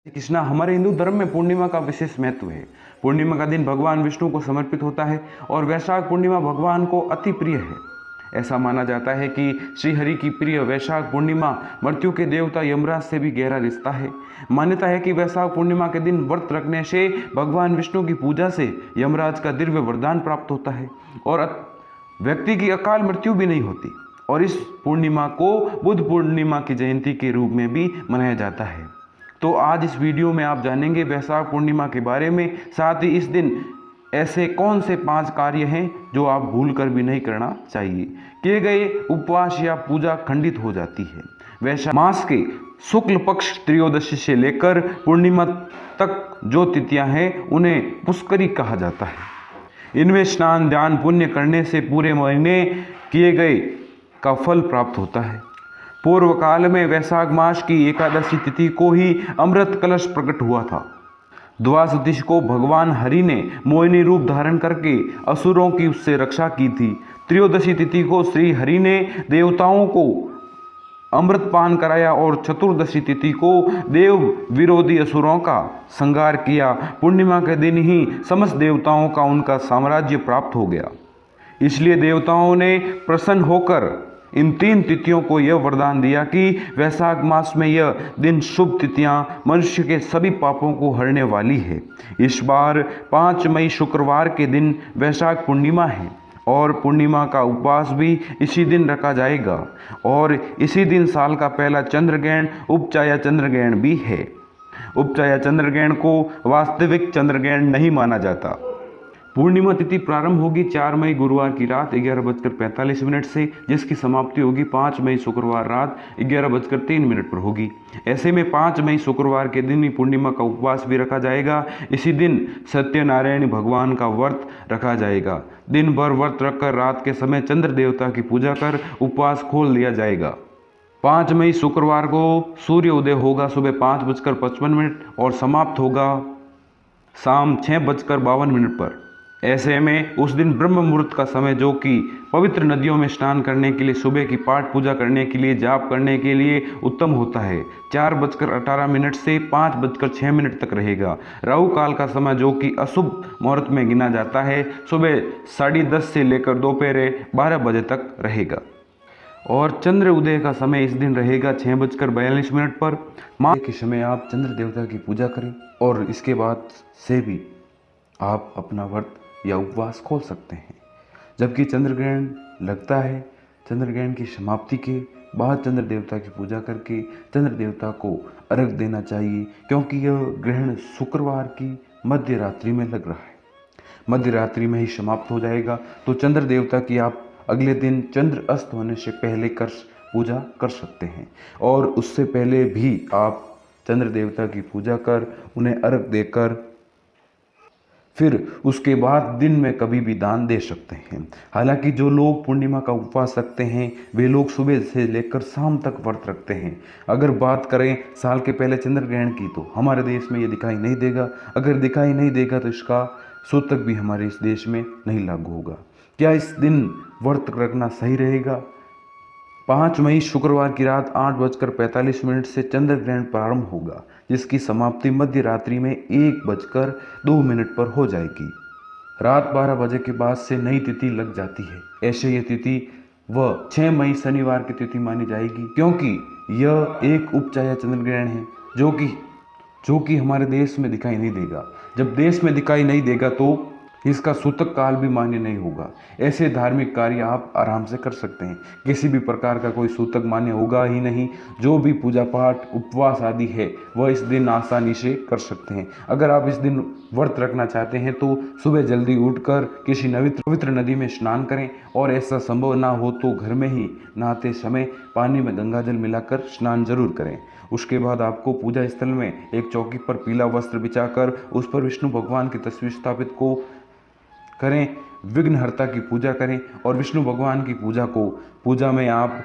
कृष्णा हमारे हिंदू धर्म में पूर्णिमा का विशेष महत्व है। पूर्णिमा का दिन भगवान विष्णु को समर्पित होता है और वैशाख पूर्णिमा भगवान को अति प्रिय है। ऐसा माना जाता है कि श्रीहरि की प्रिय वैशाख पूर्णिमा मृत्यु के देवता यमराज से भी गहरा रिश्ता है। मान्यता है कि वैशाख पूर्णिमा के दिन व्रत रखने से भगवान विष्णु की पूजा से यमराज का दिव्य वरदान प्राप्त होता है और व्यक्ति की अकाल मृत्यु भी नहीं होती। और इस पूर्णिमा को बुद्ध पूर्णिमा की जयंती के रूप में भी मनाया जाता है। तो आज इस वीडियो में आप जानेंगे वैशाख पूर्णिमा के बारे में, साथ ही इस दिन ऐसे कौन से 5 कार्य हैं जो आप भूल कर भी नहीं करना चाहिए। किए गए उपवास या पूजा खंडित हो जाती है। वैशाख मास के शुक्ल पक्ष त्रयोदशी से लेकर पूर्णिमा तक जो तिथियां हैं उन्हें पुष्करी कहा जाता है। इनमें स्नान ध्यान पुण्य करने से पूरे महीने किए गए का फल प्राप्त होता है। पूर्व काल में वैशाख मास की एकादशी तिथि को ही अमृत कलश प्रकट हुआ था। द्वादशी को भगवान हरि ने मोहिनी रूप धारण करके असुरों की उससे रक्षा की थी। त्रयोदशी तिथि को श्री हरि ने देवताओं को अमृत पान कराया और चतुर्दशी तिथि को देव विरोधी असुरों का संहार किया। पूर्णिमा के दिन ही समस्त देवताओं का उनका साम्राज्य प्राप्त हो गया। इसलिए देवताओं ने प्रसन्न होकर इन 3 तिथियों को यह वरदान दिया कि वैशाख मास में यह दिन शुभ तिथियां मनुष्य के सभी पापों को हरने वाली है। इस बार 5 मई शुक्रवार के दिन वैशाख पूर्णिमा है और पूर्णिमा का उपवास भी इसी दिन रखा जाएगा और इसी दिन साल का पहला चंद्रग्रहण उपचाया चंद्रग्रहण भी है। उपचाया चंद्रग्रहण को वास्तविक चंद्रग्रहण नहीं माना जाता। पूर्णिमा तिथि प्रारंभ होगी 4 मई गुरुवार की रात 11:45 से, जिसकी समाप्ति होगी 5 मई शुक्रवार रात 11:03 पर होगी। ऐसे में 5 मई शुक्रवार के दिन ही पूर्णिमा का उपवास भी रखा जाएगा। इसी दिन सत्यनारायण भगवान का व्रत रखा जाएगा। दिन भर व्रत रखकर रात के समय चंद्र देवता की पूजा कर उपवास खोल दिया जाएगा। 5 मई शुक्रवार को सूर्य उदय होगा सुबह 5:55 और समाप्त होगा शाम 6:52 पर। ऐसे में उस दिन ब्रह्म मुहूर्त का समय, जो कि पवित्र नदियों में स्नान करने के लिए, सुबह की पाठ पूजा करने के लिए, जाप करने के लिए उत्तम होता है, 4:18 से 5:06 तक रहेगा। राहु काल का समय, जो कि अशुभ मुहूर्त में गिना जाता है, सुबह 10:30 से लेकर दोपहर 12 बजे तक रहेगा। और चंद्र उदय का समय इस दिन रहेगा 6:42 पर। माँ के समय आप चंद्र देवता की पूजा करें और इसके बाद से भी आप अपना व्रत या उपवास खोल सकते हैं। जबकि चंद्रग्रहण लगता है, चंद्रग्रहण की समाप्ति के बाद चंद्र देवता की पूजा करके चंद्र देवता को अर्घ देना चाहिए, क्योंकि यह ग्रहण शुक्रवार की मध्य रात्रि में लग रहा है। मध्य रात्रि में ही समाप्त हो जाएगा, तो चंद्र देवता की आप अगले दिन चंद्र अस्त होने से पहले पूजा कर सकते हैं और उससे पहले भी आप चंद्र देवता की पूजा कर उन्हें अर्घ देकर फिर उसके बाद दिन में कभी भी दान दे सकते हैं। हालांकि जो लोग पूर्णिमा का उपवास रखते हैं वे लोग सुबह से लेकर शाम तक व्रत रखते हैं। अगर बात करें साल के पहले चंद्र ग्रहण की, तो हमारे देश में ये दिखाई नहीं देगा। अगर दिखाई नहीं देगा तो इसका सूतक भी हमारे इस देश में नहीं लागू होगा। क्या इस दिन व्रत रखना सही रहेगा? 5 मई शुक्रवार की रात 8:45 से चंद्र ग्रहण प्रारंभ होगा, जिसकी समाप्ति मध्य रात्रि में 1:02 पर हो जाएगी। रात 12 बजे के बाद से नई तिथि लग जाती है। ऐसे ये तिथि वह 6 मई शनिवार की तिथि मानी जाएगी, क्योंकि यह एक उपचाया चंद्र ग्रहण है जो कि हमारे देश में दिखाई नहीं देगा। जब देश में दिखाई नहीं देगा तो इसका सूतक काल भी मान्य नहीं होगा। ऐसे धार्मिक कार्य आप आराम से कर सकते हैं। किसी भी प्रकार का कोई सूतक मान्य होगा ही नहीं। जो भी पूजा पाठ उपवास आदि है वह इस दिन आसानी से कर सकते हैं। अगर आप इस दिन व्रत रखना चाहते हैं तो सुबह जल्दी उठकर किसी पवित्र नदी में स्नान करें, और ऐसा संभव ना हो तो घर में ही नहाते समय पानी में गंगाजल मिलाकर स्नान जरूर करें। उसके बाद आपको पूजा स्थल में एक चौकी पर पीला वस्त्र बिछाकर उस पर विष्णु भगवान की तस्वीर स्थापित को करें, विघ्नहर्ता की पूजा करें और विष्णु भगवान की पूजा में आप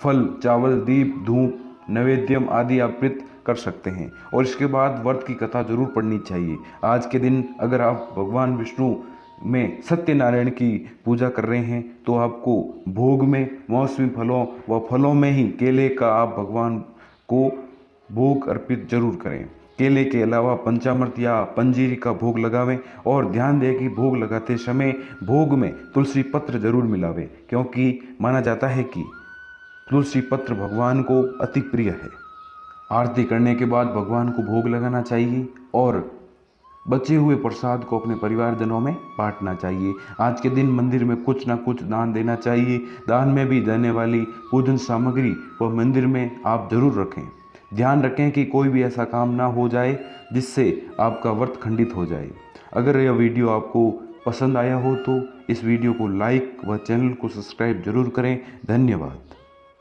फल, चावल, दीप, धूप, नैवेद्यम आदि अर्पित कर सकते हैं। और इसके बाद व्रत की कथा जरूर पढ़नी चाहिए। आज के दिन अगर आप भगवान विष्णु में सत्यनारायण की पूजा कर रहे हैं तो आपको भोग में मौसमी फलों व फलों में ही केले का आप भगवान को भोग अर्पित जरूर करें। केले के अलावा पंचामृत या पंजीरी का भोग लगावें और ध्यान दें कि भोग लगाते समय भोग में तुलसी पत्र जरूर मिलावें, क्योंकि माना जाता है कि तुलसी पत्र भगवान को अति प्रिय है। आरती करने के बाद भगवान को भोग लगाना चाहिए और बचे हुए प्रसाद को अपने परिवारजनों में बांटना चाहिए। आज के दिन मंदिर में कुछ ना कुछ दान देना चाहिए। दान में भी देने वाली पूजन सामग्री वह मंदिर में आप जरूर रखें। ध्यान रखें कि कोई भी ऐसा काम ना हो जाए जिससे आपका व्रत खंडित हो जाए। अगर यह वीडियो आपको पसंद आया हो तो इस वीडियो को लाइक व चैनल को सब्सक्राइब जरूर करें। धन्यवाद।